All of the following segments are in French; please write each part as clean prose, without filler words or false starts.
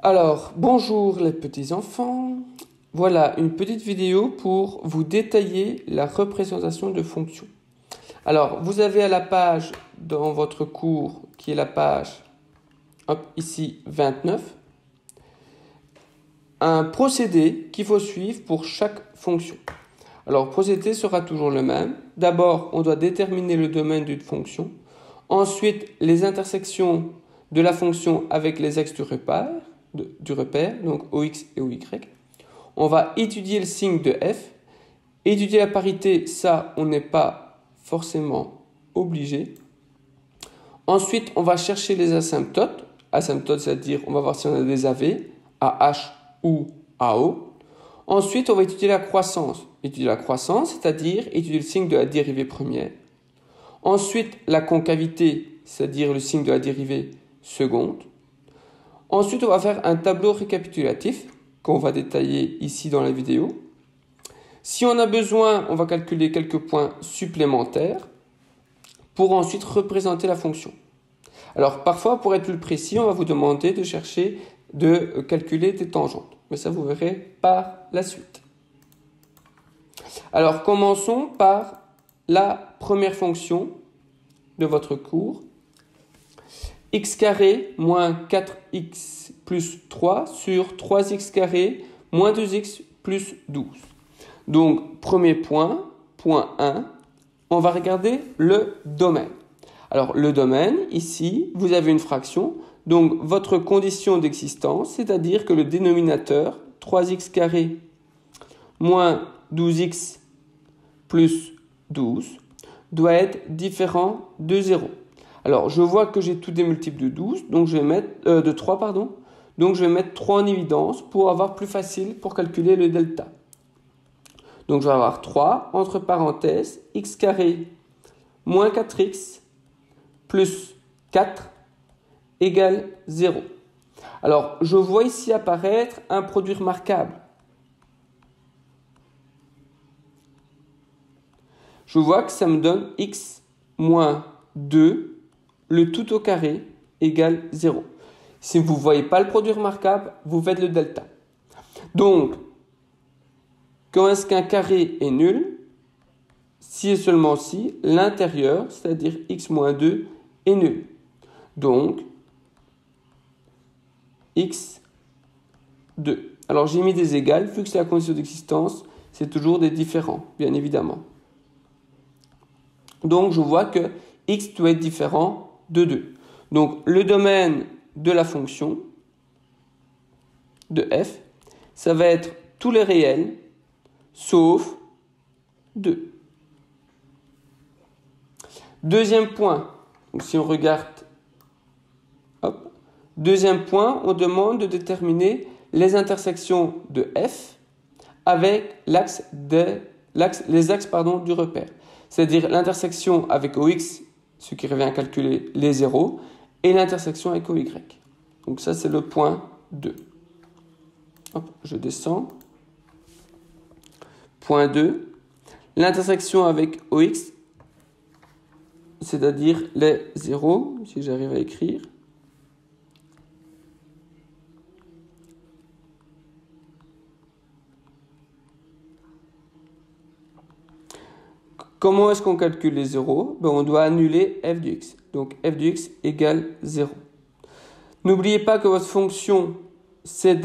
Alors, bonjour les petits enfants. Voilà une petite vidéo pour vous détailler la représentation de fonctions. Alors, vous avez à la page dans votre cours, qui est la page, ici 29, un procédé qu'il faut suivre pour chaque fonction. Alors, le procédé sera toujours le même. D'abord, on doit déterminer le domaine d'une fonction. Ensuite, les intersections de la fonction avec les axes du repère, donc OX et OY. On va étudier le signe de F. Étudier la parité, ça, on n'est pas forcément obligé. Ensuite, on va chercher les asymptotes. Asymptotes, c'est-à-dire, on va voir si on a des AV, AH ou AO. Ensuite, on va étudier la croissance. Étudier la croissance, c'est-à-dire étudier le signe de la dérivée première. Ensuite, la concavité, c'est-à-dire le signe de la dérivée seconde. Ensuite, on va faire un tableau récapitulatif qu'on va détailler ici dans la vidéo. Si on a besoin, on va calculer quelques points supplémentaires pour ensuite représenter la fonction. Alors, parfois, pour être plus précis, on va vous demander de calculer des tangentes. Mais ça, vous verrez par la suite. Alors, commençons par la première fonction de votre cours. X carré moins 4x plus 3 sur 3x carré moins 2x plus 12. Donc, premier point, point 1, on va regarder le domaine. Alors, le domaine, ici, vous avez une fraction. Donc, votre condition d'existence, c'est-à-dire que le dénominateur, 3x carré moins 12x plus 12, doit être différent de 0. Alors, je vois que j'ai tous des multiples de 12, donc je vais mettre, de 3, pardon. Donc, je vais mettre 3 en évidence pour avoir plus facile pour calculer le delta. Donc, je vais avoir 3, entre parenthèses, x carré moins 4x plus 4 égale 0. Alors, je vois ici apparaître un produit remarquable. Je vois que ça me donne x moins 2, le tout au carré, égale 0. Si vous ne voyez pas le produit remarquable, vous faites le delta. Donc, quand est-ce qu'un carré est nul? Si et seulement si l'intérieur, c'est-à-dire x moins 2, est nul. Donc, x 2. Alors, j'ai mis des égales, vu que c'est la condition d'existence, c'est toujours des différents, bien évidemment. Donc, je vois que x doit être différent de 2. Donc, le domaine de la fonction de f, ça va être tous les réels, sauf 2. Deuxième point, donc si on regarde, deuxième point, on demande de déterminer les intersections de f avec les axes du repère. C'est-à-dire l'intersection avec OX, ce qui revient à calculer les zéros, et l'intersection avec OY. Donc ça, c'est le point 2. Hop, je descends. Point 2. L'intersection avec OX, c'est-à-dire les zéros, si j'arrive à écrire. Comment est-ce qu'on calcule les zéros? On doit annuler f de x. Donc f de x égale 0. N'oubliez pas que votre fonction, c'est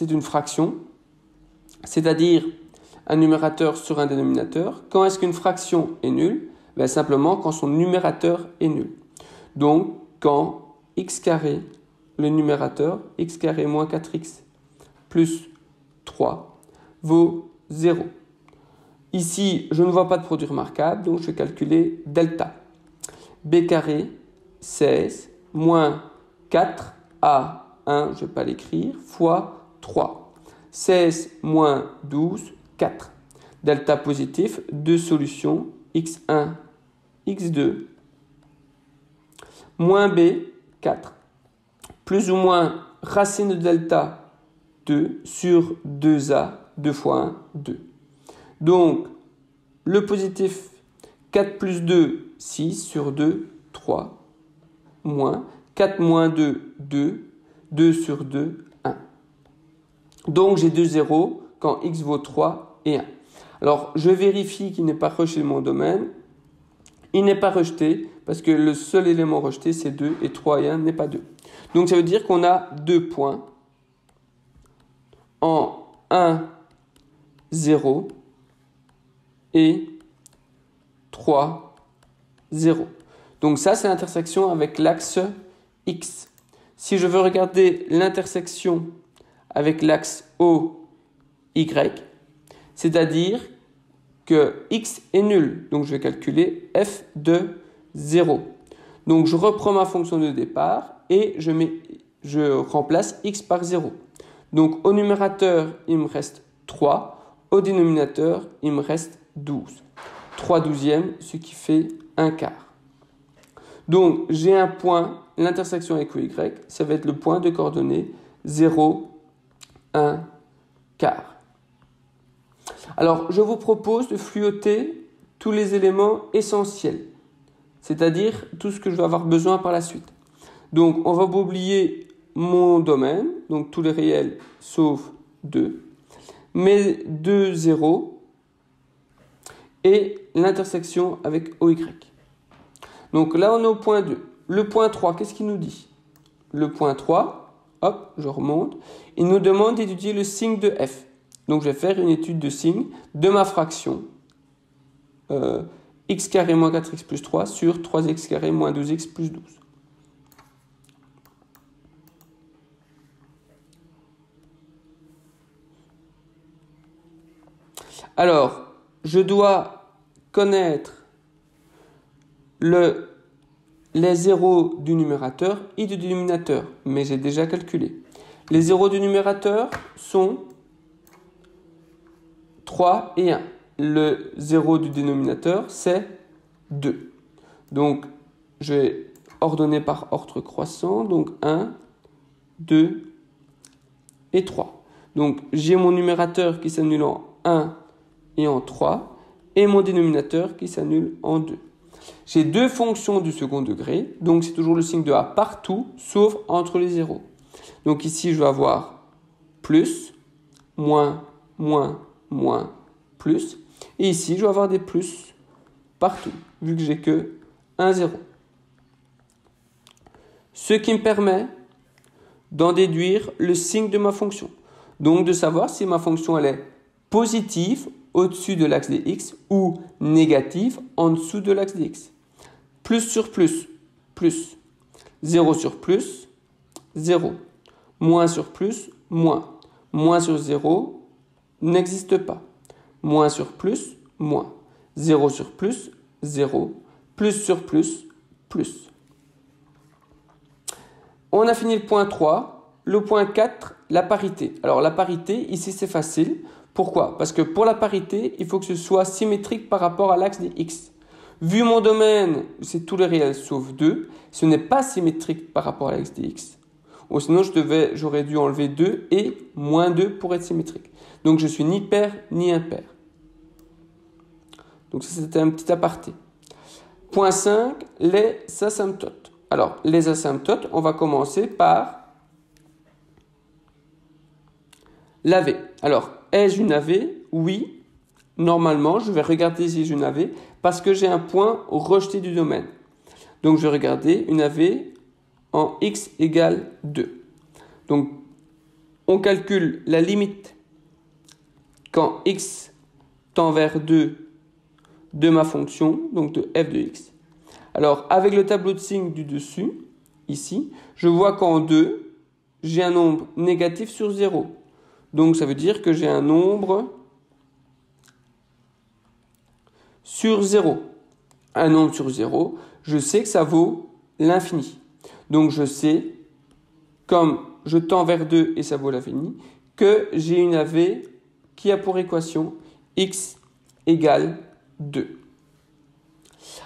une fraction, c'est-à-dire un numérateur sur un dénominateur. Quand est-ce qu'une fraction est nulle? Simplement quand son numérateur est nul. Donc, quand x carré, le numérateur, x carré moins 4x plus 3 vaut 0. Ici, je ne vois pas de produit remarquable, donc je vais calculer delta. B carré, 16, moins 4, A, 1, je ne vais pas l'écrire, fois 3. 16 moins 12, 4. Delta positif, deux solutions, x1, x2, moins B, 4. Plus ou moins racine de delta, 2, sur 2A, 2 fois 1, 2. Donc, le positif, 4 plus 2, 6, sur 2, 3, moins, 4 moins 2, 2, 2 sur 2, 1. Donc, j'ai 2 zéros quand x vaut 3 et 1. Alors, je vérifie qu'il n'est pas rejeté de mon domaine. Il n'est pas rejeté parce que le seul élément rejeté, c'est 2 et 3 et 1 n'est pas 2. Donc, ça veut dire qu'on a 2 points en 1, 0 et 3, 0. Donc, ça, c'est l'intersection avec l'axe X. Si je veux regarder l'intersection avec l'axe OY, c'est-à-dire que X est nul. Donc, je vais calculer f de 0. Donc, je reprends ma fonction de départ et je remplace X par 0. Donc, au numérateur, il me reste 3. Au dénominateur, il me reste 12. 3 douzièmes, ce qui fait 1 quart. Donc, j'ai un point, l'intersection avec OY, ça va être le point de coordonnées 0, 1, quart. Alors, je vous propose de fluoter tous les éléments essentiels, c'est-à-dire tout ce que je vais avoir besoin par la suite. Donc, on va oublier mon domaine, donc tous les réels sauf 2, mes 2 zéros et l'intersection avec OY. Donc là, on est au point 2. Le point 3, qu'est-ce qu'il nous dit? Le point 3, hop, je remonte, il nous demande d'étudier le signe de f. Donc je vais faire une étude de signe de ma fraction x carré moins 4x plus 3 sur 3x carré moins 12x plus 12. Alors, je dois connaître les zéros du numérateur et du dénominateur, mais j'ai déjà calculé. Les zéros du numérateur sont 3 et 1. Le 0 du dénominateur, c'est 2. Donc, je vais ordonner par ordre croissant. Donc, 1, 2 et 3. Donc, j'ai mon numérateur qui s'annule en 1 et en 3. Et mon dénominateur qui s'annule en 2. J'ai deux fonctions du second degré. Donc, c'est toujours le signe de A partout, sauf entre les zéros. Donc, ici, je vais avoir plus, moins, moins, moins, plus. Et ici, je vais avoir des plus partout, vu que j'ai que 1, 0. Ce qui me permet d'en déduire le signe de ma fonction. Donc, de savoir si ma fonction elle est positive au-dessus de l'axe des x ou négative en dessous de l'axe des x. Plus sur plus, plus. 0 sur plus, 0. Moins sur plus, moins. Moins sur 0 n'existe pas. Moins sur plus, moins. 0 sur plus, 0. Plus sur plus, plus. On a fini le point 3. Le point 4, la parité. Alors la parité, ici c'est facile. Pourquoi? Parce que pour la parité, il faut que ce soit symétrique par rapport à l'axe des x. Vu mon domaine, c'est tous les réels sauf 2, ce n'est pas symétrique par rapport à l'axe des x. Ou sinon, j'aurais dû enlever 2 et moins 2 pour être symétrique. Donc, je suis ni pair ni impair. Donc, ça, c'était un petit aparté. Point 5, les asymptotes. Alors, les asymptotes, on va commencer par l'AV. Alors, ai-je une AV? Oui. Normalement, je vais regarder si j'ai une AV parce que j'ai un point rejeté du domaine. Donc, je vais regarder une AV en x égale 2. Donc, on calcule la limite quand x tend vers 2 de ma fonction, donc de f de x. Alors, avec le tableau de signes du dessus, ici, je vois qu'en 2, j'ai un nombre négatif sur 0. Donc, ça veut dire que j'ai un nombre sur 0. Un nombre sur 0, je sais que ça vaut l'infini. Donc, je sais, comme je tends vers 2 et ça vaut l'infini, que j'ai une AV qui a pour équation x égale 2.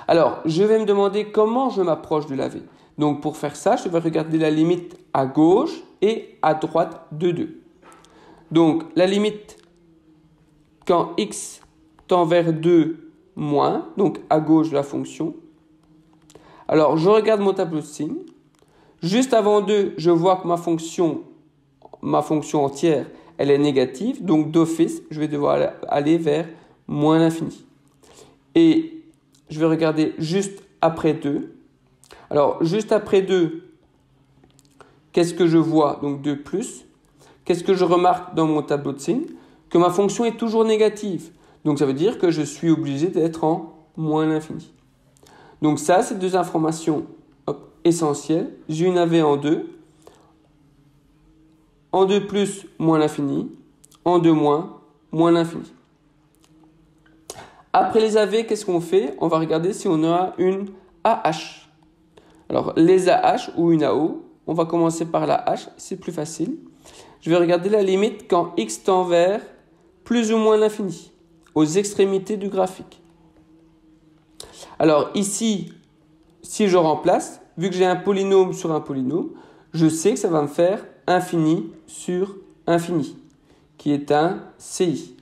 Alors, je vais me demander comment je m'approche de l'AV. Donc, pour faire ça, je vais regarder la limite à gauche et à droite de 2. Donc, la limite quand x tend vers 2 moins, donc à gauche de la fonction. Alors, je regarde mon tableau de signes. Juste avant 2, je vois que ma fonction entière, elle est négative, donc d'office, je vais devoir aller vers moins l'infini. Et je vais regarder juste après 2. Alors, juste après 2, qu'est-ce que je vois? Donc 2 plus. Qu'est-ce que je remarque dans mon tableau de signes? Que ma fonction est toujours négative. Donc ça veut dire que je suis obligé d'être en moins l'infini. Donc ça, c'est deux informations essentielles. J'ai une AV en 2. En 2 plus, moins l'infini. En 2 moins, moins l'infini. Après les AV, qu'est-ce qu'on fait? On va regarder si on a une AH. Alors, les AH ou une AO, on va commencer par la H, c'est plus facile. Je vais regarder la limite quand x tend vers plus ou moins l'infini, aux extrémités du graphique. Alors ici, si je remplace, vu que j'ai un polynôme sur un polynôme, je sais que ça va me faire infini sur infini, qui est un CI.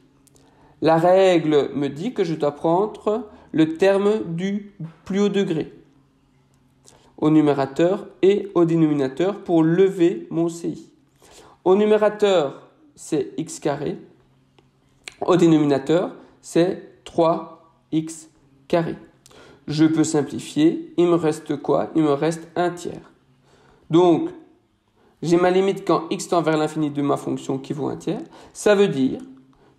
La règle me dit que je dois prendre le terme du plus haut degré au numérateur et au dénominateur pour lever mon CI. Au numérateur, c'est x carré. Au dénominateur, c'est 3x carré. Je peux simplifier. Il me reste quoi? Il me reste un tiers. Donc, j'ai ma limite quand x tend vers l'infini de ma fonction qui vaut un tiers. Ça veut dire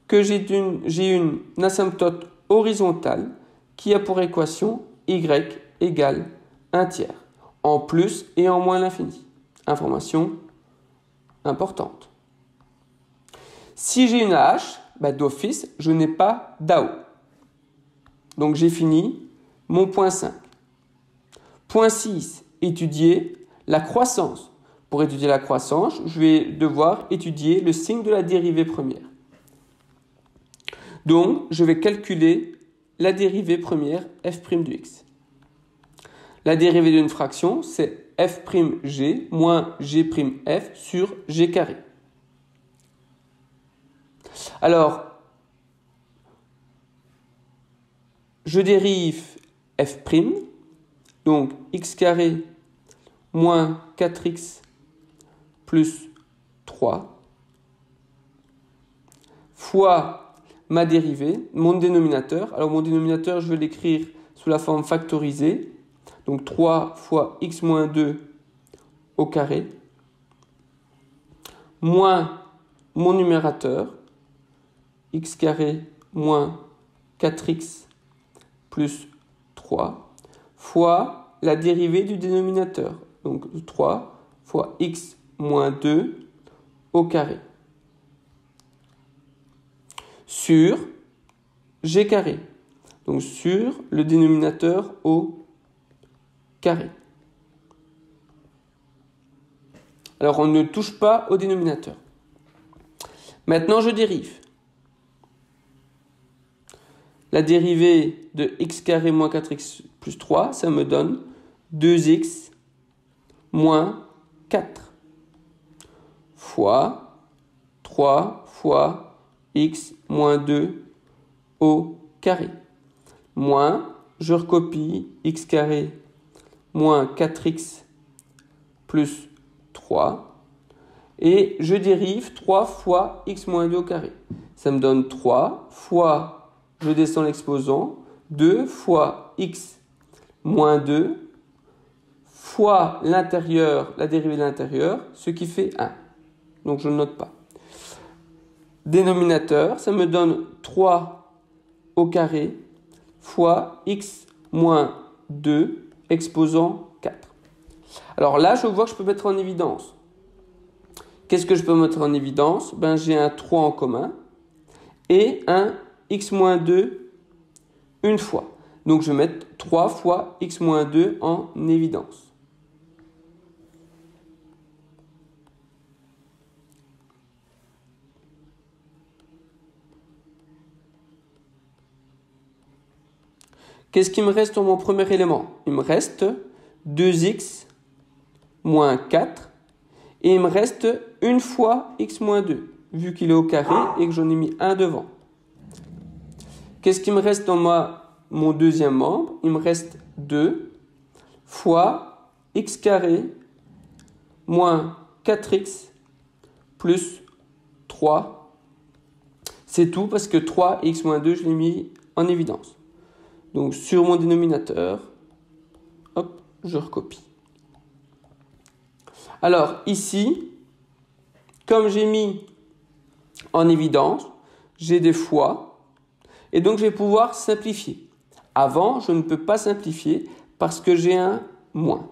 que j'ai une asymptote horizontale qui a pour équation y égale un tiers, en plus et en moins l'infini. Information importante. Si j'ai une AH, d'office, je n'ai pas d'AO. Donc j'ai fini mon point 5. Point 6, étudier la croissance. Pour étudier la croissance, je vais devoir étudier le signe de la dérivée première. Donc, je vais calculer la dérivée première f' de x. La dérivée d'une fraction, c'est f'g moins g'f sur g carré. Alors, je dérive f', donc x carré moins 4x plus 3, fois ma dérivée, mon dénominateur. Alors mon dénominateur, je vais l'écrire sous la forme factorisée. Donc 3 fois x moins 2 au carré, moins mon numérateur, x carré moins 4x plus 3, fois la dérivée du dénominateur. Donc 3 fois x moins 2 au carré. Sur g carré. Donc sur le dénominateur au carré. Alors on ne touche pas au dénominateur. Maintenant je dérive. La dérivée de x carré moins 4x plus 3, ça me donne 2x moins 4 fois 3 fois x moins 2 au carré. Moins, je recopie x carré moins 4x plus 3. Et je dérive 3 fois x moins 2 au carré. Ça me donne 3 fois, je descends l'exposant, 2 fois x moins 2 fois l'intérieur, la dérivée de l'intérieur, ce qui fait 1. Donc je ne note pas. Dénominateur, ça me donne 3 au carré fois x moins 2 exposant 4. Alors là, je vois que je peux mettre en évidence. Qu'est-ce que je peux mettre en évidence? J'ai un 3 en commun et un x moins 2 une fois. Donc je vais mettre 3 fois x moins 2 en évidence. Qu'est-ce qui me reste dans mon premier élément? Il me reste 2x moins 4 et il me reste une fois x moins 2, vu qu'il est au carré et que j'en ai mis 1 devant. Qu'est-ce qui me reste dans mon deuxième membre? Il me reste 2 fois x carré moins 4x plus 3. C'est tout parce que 3x moins 2, je l'ai mis en évidence. Donc sur mon dénominateur, hop, je recopie. Alors ici, comme j'ai mis en évidence, j'ai des fois, et donc je vais pouvoir simplifier. Avant, je ne peux pas simplifier parce que j'ai un moins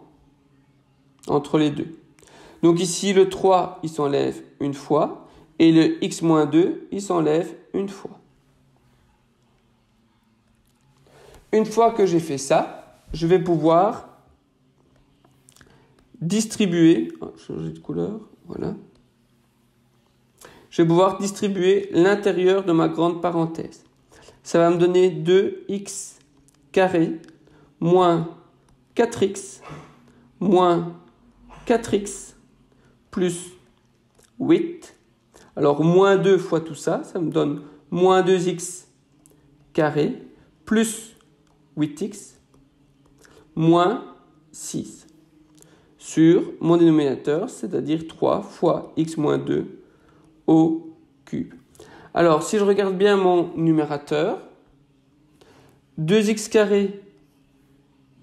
entre les deux. Donc ici, le 3, il s'enlève une fois, et le x moins 2, il s'enlève une fois. Une fois que j'ai fait ça, je vais pouvoir distribuer, changer de couleur, voilà. Je vais pouvoir distribuer l'intérieur de ma grande parenthèse. Ça va me donner 2x carré moins 4x moins 4x plus 8. Alors, moins 2 fois tout ça, ça me donne moins 2x carré plus 8x moins 6 sur mon dénominateur, c'est-à-dire 3 fois x moins 2 au cube. Alors, si je regarde bien mon numérateur, 2x carré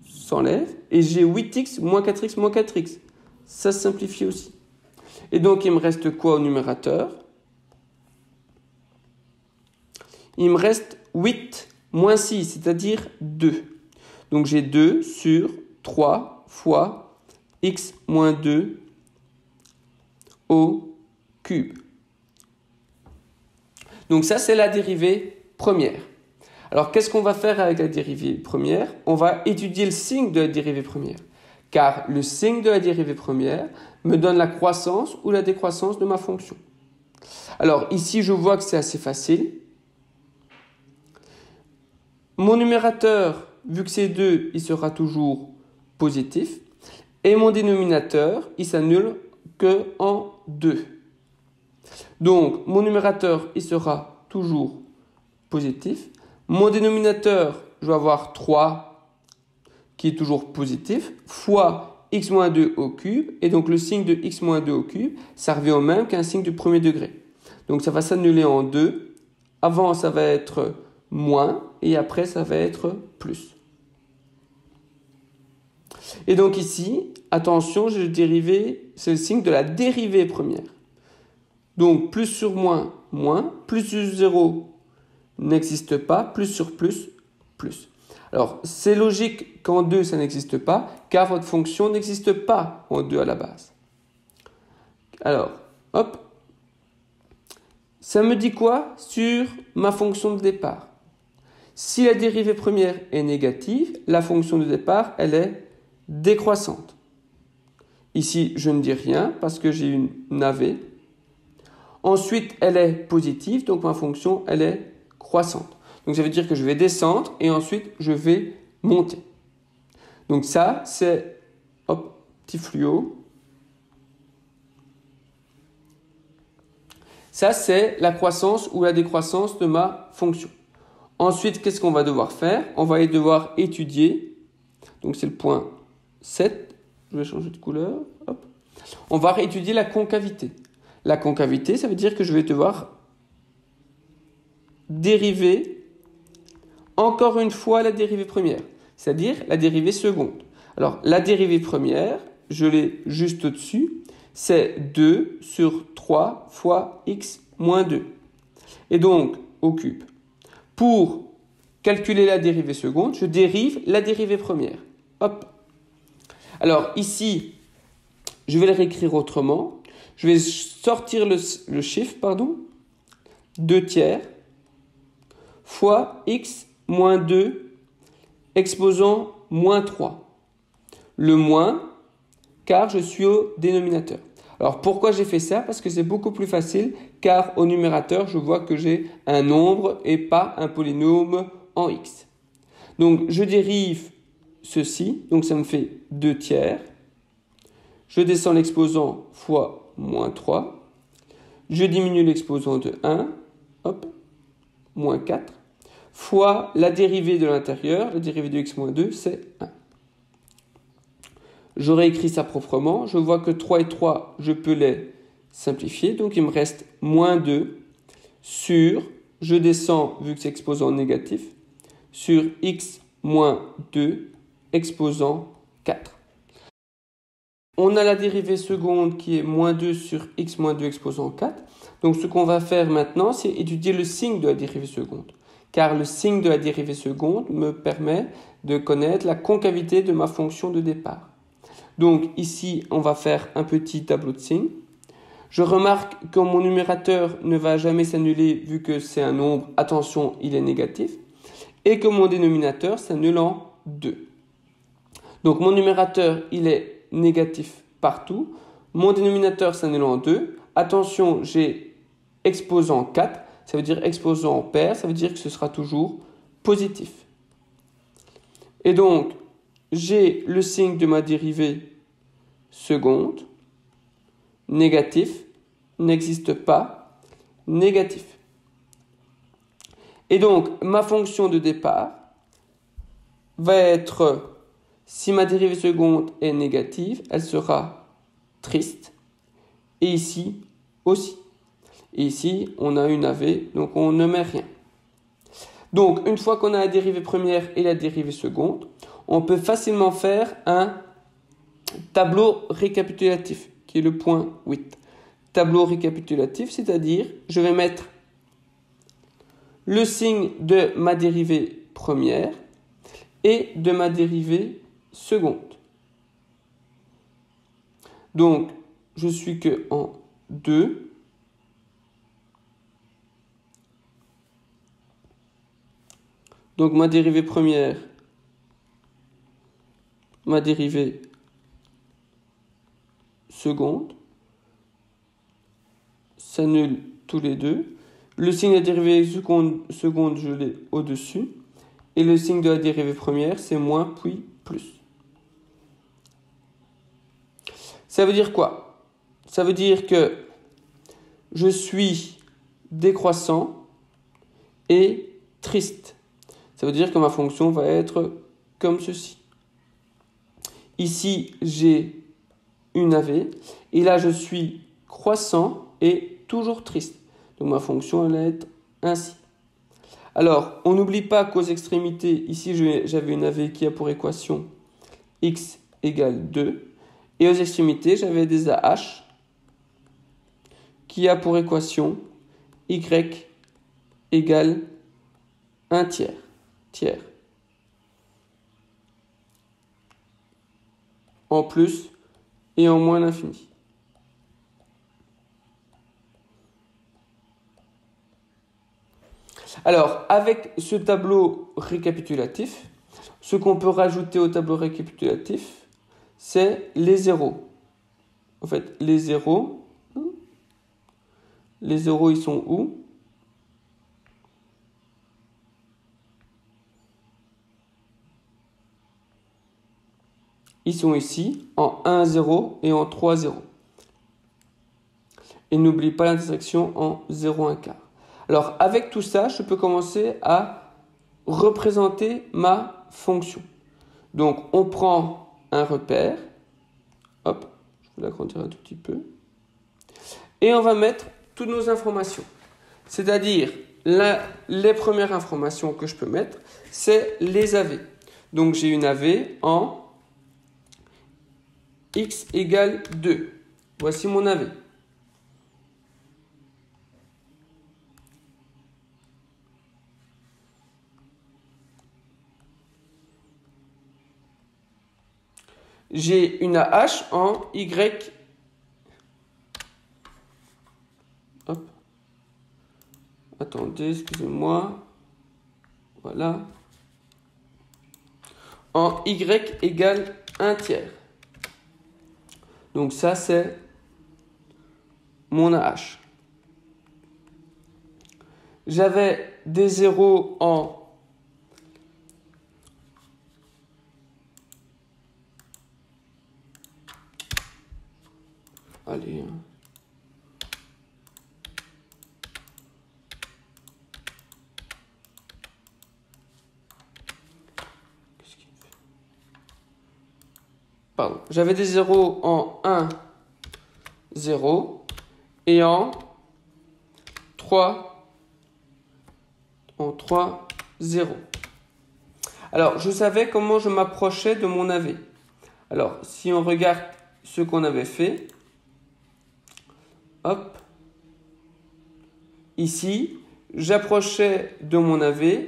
s'enlève et j'ai 8x moins 4x moins 4x. Ça se simplifie aussi. Et donc, il me reste quoi au numérateur? Il me reste 8 moins 6, c'est-à-dire 2. Donc, j'ai 2 sur 3 fois x moins 2 au cube. Donc ça, c'est la dérivée première. Alors, qu'est-ce qu'on va faire avec la dérivée première? On va étudier le signe de la dérivée première. Car le signe de la dérivée première me donne la croissance ou la décroissance de ma fonction. Alors, ici, je vois que c'est assez facile. Mon numérateur, vu que c'est 2, il sera toujours positif. Et mon dénominateur, il s'annule que en 2. Donc, mon numérateur, il sera toujours positif. Mon dénominateur, je vais avoir 3 qui est toujours positif, fois x moins 2 au cube. Et donc, le signe de x moins 2 au cube, ça revient au même qu'un signe du premier degré. Donc, ça va s'annuler en 2. Avant, ça va être moins. Et après, ça va être plus. Et donc ici, attention, j'ai le dérivé, c'est le signe de la dérivée première. Donc, plus sur moins, moins. Plus sur 0 n'existe pas. Plus sur plus, plus. Alors, c'est logique qu'en 2, ça n'existe pas, car votre fonction n'existe pas en 2 à la base. Alors, hop. Ça me dit quoi sur ma fonction de départ? Si la dérivée première est négative, la fonction de départ, elle est décroissante. Ici, je ne dis rien parce que j'ai une AV. Ensuite, elle est positive, donc ma fonction, elle est croissante. Donc, ça veut dire que je vais descendre et ensuite, je vais monter. Donc, ça, c'est, hop, petit fluo. Ça, c'est la croissance ou la décroissance de ma fonction. Ensuite, qu'est-ce qu'on va devoir faire? On va devoir étudier. Donc, c'est le point 7. Je vais changer de couleur. Hop. On va étudier la concavité. La concavité, ça veut dire que je vais devoir dériver encore une fois la dérivée première, c'est-à-dire la dérivée seconde. Alors, la dérivée première, je l'ai juste au-dessus, c'est 2 sur 3 fois x moins 2. Et donc, au cube. Pour calculer la dérivée seconde, je dérive la dérivée première. Hop. Alors, ici, je vais le réécrire autrement. Je vais sortir le chiffre, 2 tiers fois x moins 2 exposant moins 3. Le moins, car je suis au dénominateur. Alors, pourquoi j'ai fait ça? Parce que c'est beaucoup plus facile, car au numérateur, je vois que j'ai un nombre et pas un polynôme en x. Donc, je dérive ceci, donc ça me fait 2 tiers. Je descends l'exposant fois moins 3. Je diminue l'exposant de 1, hop, moins 4, fois la dérivée de l'intérieur, la dérivée de x moins 2, c'est 1. J'aurais écrit ça proprement. Je vois que 3 et 3, je peux les simplifier. Donc, il me reste moins 2 sur, je descends vu que c'est exposant négatif, sur x moins 2 exposant 4. On a la dérivée seconde qui est moins 2 sur x moins 2 exposant 4. Donc, ce qu'on va faire maintenant, c'est étudier le signe de la dérivée seconde. Car le signe de la dérivée seconde me permet de connaître la concavité de ma fonction de départ. Donc, ici, on va faire un petit tableau de signes. Je remarque que mon numérateur ne va jamais s'annuler vu que c'est un nombre. Attention, il est négatif. Et que mon dénominateur s'annule en 2. Donc, mon numérateur, il est négatif partout. Mon dénominateur s'annule en 2. Attention, j'ai exposant 4. Ça veut dire exposant pair. Ça veut dire que ce sera toujours positif. Et donc, j'ai le signe de ma dérivée seconde. Négatif, n'existe pas, négatif. Et donc, ma fonction de départ va être, si ma dérivée seconde est négative, elle sera triste. Et ici aussi. Et ici, on a une AV, donc on ne met rien. Donc, une fois qu'on a la dérivée première et la dérivée seconde, on peut facilement faire un tableau récapitulatif, qui est le point 8. Tableau récapitulatif, c'est-à-dire, je vais mettre le signe de ma dérivée première et de ma dérivée seconde. Donc, je suis que en 2. Donc, ma dérivée première, ma dérivée seconde s'annulent tous les deux. Le signe de la dérivée seconde, je l'ai au-dessus. Et le signe de la dérivée première, c'est moins puis plus. Ça veut dire quoi? Ça veut dire que je suis décroissant et triste. Ça veut dire que ma fonction va être comme ceci. Ici, j'ai une AV. Et là, je suis croissant et toujours triste. Donc ma fonction, elle va être ainsi. Alors, on n'oublie pas qu'aux extrémités, ici, j'avais une AV qui a pour équation x égale 2. Et aux extrémités, j'avais des AH qui a pour équation y égale 1 tiers. En plus et en moins l'infini. Alors, avec ce tableau récapitulatif, ce qu'on peut rajouter au tableau récapitulatif, c'est les zéros. En fait, les zéros, ils sont où? Ils sont ici, en 1, 0 et en 3, 0. Et n'oublie pas l'intersection en 0, 1 quart. Alors, avec tout ça, je peux commencer à représenter ma fonction. Donc, on prend un repère. Hop, je vais l'agrandir un tout petit peu. Et on va mettre toutes nos informations. C'est-à-dire, les premières informations que je peux mettre, c'est les AV. Donc, j'ai une AV en x égale 2. Voici mon AV. J'ai une AH en y. Hop. Attendez, excusez-moi. Voilà. En y égale 1 tiers. Donc ça, c'est mon AH. J'avais des zéros en allez. Qu'est-ce qu'il fait? Pardon. J'avais des zéros en 1, 0. et en 0. Alors, je savais comment je m'approchais de mon AV. Alors, si on regarde ce qu'on avait fait, hop, ici, j'approchais de mon AV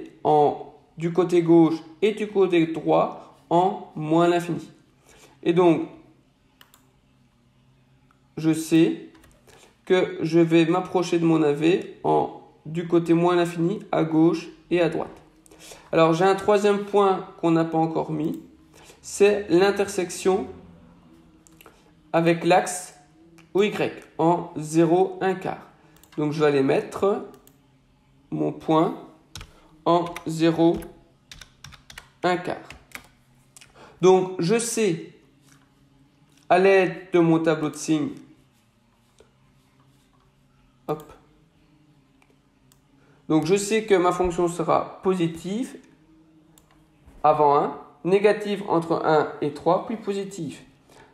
du côté gauche et du côté droit en moins l'infini. Et donc, je sais que je vais m'approcher de mon AV du côté moins l'infini à gauche et à droite. Alors, j'ai un troisième point qu'on n'a pas encore mis, c'est l'intersection avec l'axe OY en 0, 1 quart. Donc, je vais aller mettre mon point en 0, 1 quart. Donc, je sais, à l'aide de mon tableau de signes, hop. Donc, je sais que ma fonction sera positive avant 1, négative entre 1 et 3, puis positive.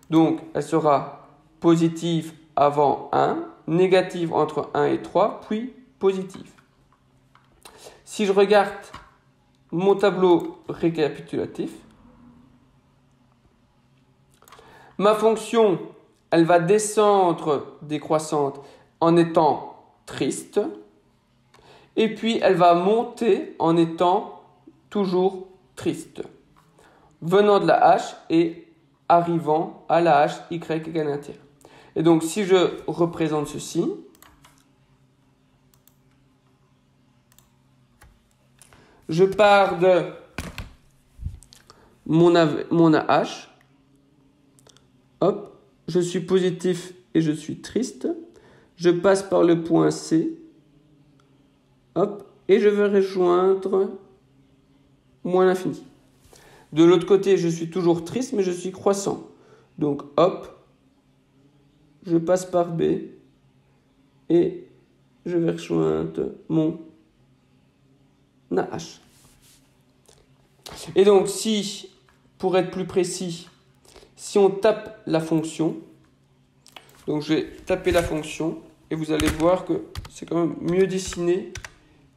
Donc, elle sera positive avant 1, négative entre 1 et 3, puis positive. Si je regarde mon tableau récapitulatif, ma fonction, elle va descendre décroissante en étant triste, et puis elle va monter en étant toujours triste, venant de la H et arrivant à la H y égale 1 tiers. Et donc, si je représente ceci, je pars de mon AH, hop, je suis positif et je suis triste, je passe par le point C, hop, et je vais rejoindre moins l'infini. De l'autre côté, je suis toujours triste, mais je suis croissant. Donc, hop, je passe par B et je vais rejoindre mon AH. Et donc, pour être plus précis, si on tape la fonction, donc je vais taper la fonction et vous allez voir que c'est quand même mieux dessiné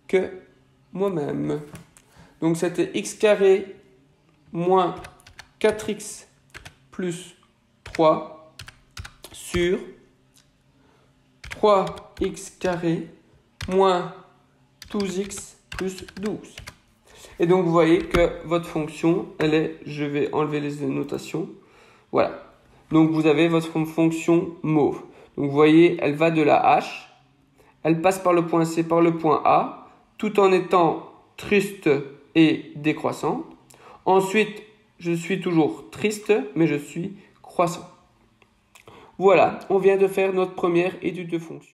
que moi-même. Donc, c'était x carré moins 4x plus 3 sur 3x carré moins 12x plus 12. Et donc, vous voyez que votre fonction, je vais enlever les notations. Voilà. Donc, vous avez votre fonction mauve. Donc, vous voyez, elle va de la H, elle passe par le point C, par le point A, tout en étant triste et décroissante. Ensuite, je suis toujours triste, mais je suis croissant. Voilà, on vient de faire notre première étude de fonction.